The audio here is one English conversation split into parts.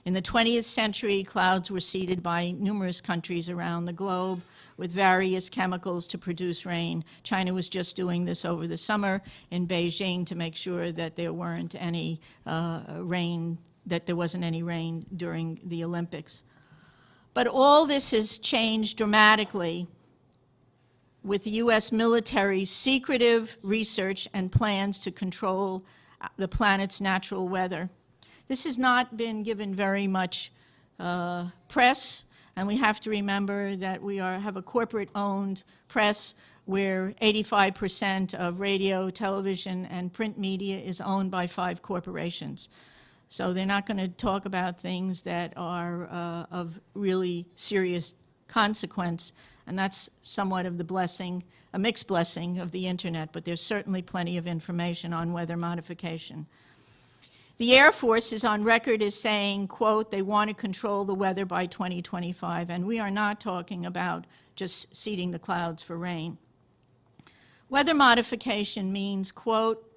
In the 20th century, clouds were seeded by numerous countries around the globe with various chemicals to produce rain. China was just doing this over the summer in Beijing to make sure that there weren't any rain, that there wasn't any rain during the Olympics. But all this has changed dramatically with the U.S. military's secretive research and plans to control the planet's natural weather. This has not been given very much press, and we have to remember that we have a corporate-owned press where 85% of radio, television, and print media is owned by 5 corporations. So they're not going to talk about things that are of really serious consequence, and that's somewhat of the blessing, a mixed blessing of the internet, but there's certainly plenty of information on weather modification. The Air Force is on record as saying, quote, they want to control the weather by 2025, and we are not talking about just seeding the clouds for rain. Weather modification means, quote,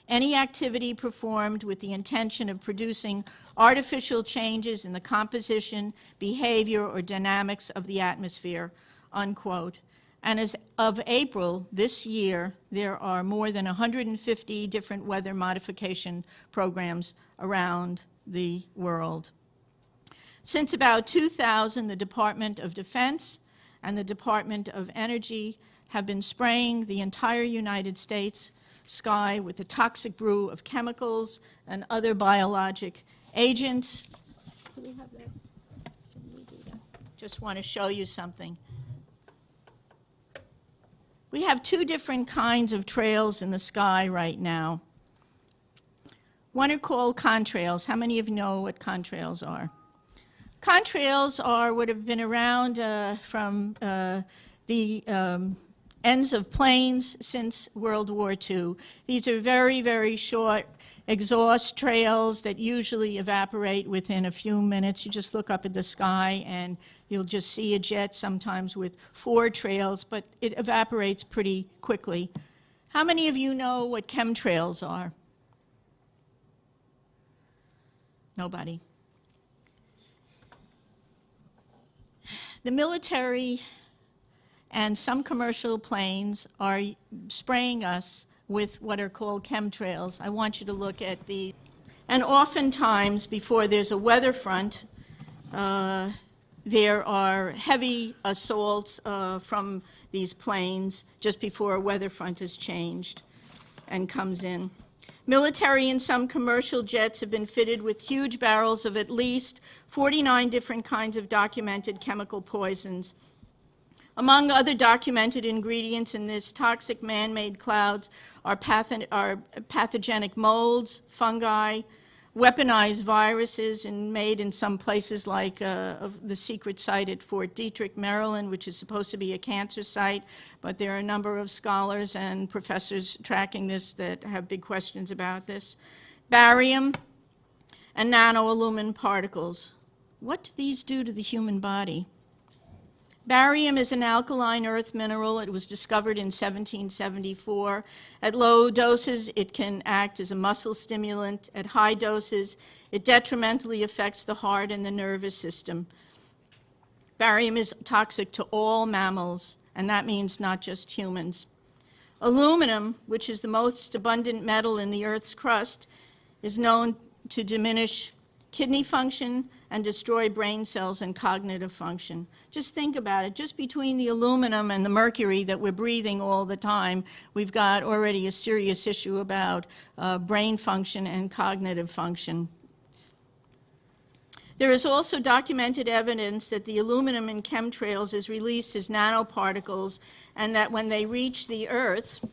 any activity performed with the intention of producing artificial changes in the composition, behavior, or dynamics of the atmosphere, unquote. And as of April this year, there are more than 150 different weather modification programs around the world. Since about 2000, the Department of Defense and the Department of Energy have been spraying the entire United States sky with a toxic brew of chemicals and other biologic agents. Do we have that? Can we do that? Just want to show you something. We have 2 different kinds of trails in the sky right now. One are called contrails. How many of you know what contrails are? Contrails are what have been around from the ends of planes since World War II. These are very, very short exhaust trails that usually evaporate within a few minutes. You just look up at the sky and you'll just see a jet, sometimes with 4 trails, but it evaporates pretty quickly. How many of you know what chemtrails are? Nobody. The military and some commercial planes are spraying us with what are called chemtrails. I want you to look at these. And oftentimes, before there's a weather front, there are heavy assaults from these planes just before a weather front is changed and comes in. Military and some commercial jets have been fitted with huge barrels of at least 49 different kinds of documented chemical poisons. Among other documented ingredients in this toxic man-made clouds are pathogenic molds, fungi, weaponized viruses, and made in some places like the secret site at Fort Detrick, Maryland, which is supposed to be a cancer site, but there are a number of scholars and professors tracking this that have big questions about this. Barium and nanoaluminum particles. What do these do to the human body? Barium is an alkaline earth mineral. It was discovered in 1774. At low doses, it can act as a muscle stimulant. At high doses, it detrimentally affects the heart and the nervous system. Barium is toxic to all mammals, and that means not just humans. Aluminum, which is the most abundant metal in the Earth's crust, is known to diminish kidney function and destroy brain cells and cognitive function. Just think about it. Just between the aluminum and the mercury that we're breathing all the time, we've got already a serious issue about brain function and cognitive function. There is also documented evidence that the aluminum in chemtrails is released as nanoparticles, and that when they reach the Earth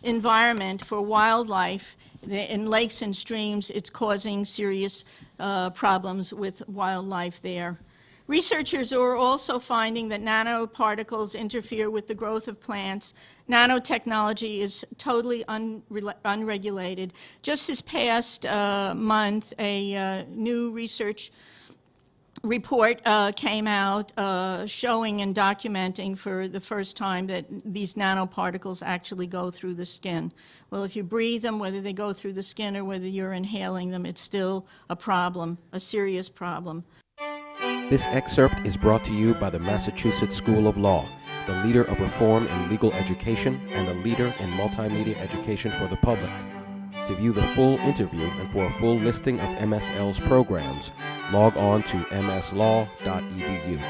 environment for wildlife, in lakes and streams, it's causing serious problems with wildlife there. Researchers are also finding that nanoparticles interfere with the growth of plants. Nanotechnology is totally unregulated. Just this past month, a new research report came out showing and documenting for the first time that these nanoparticles actually go through the skin. Well, if you breathe them, whether they go through the skin or whether you're inhaling them, it's still a problem, a serious problem. This excerpt is brought to you by the Massachusetts School of Law, the leader of reform in legal education and a leader in multimedia education for the public. To view the full interview and for a full listing of MSL's programs, log on to mslaw.edu.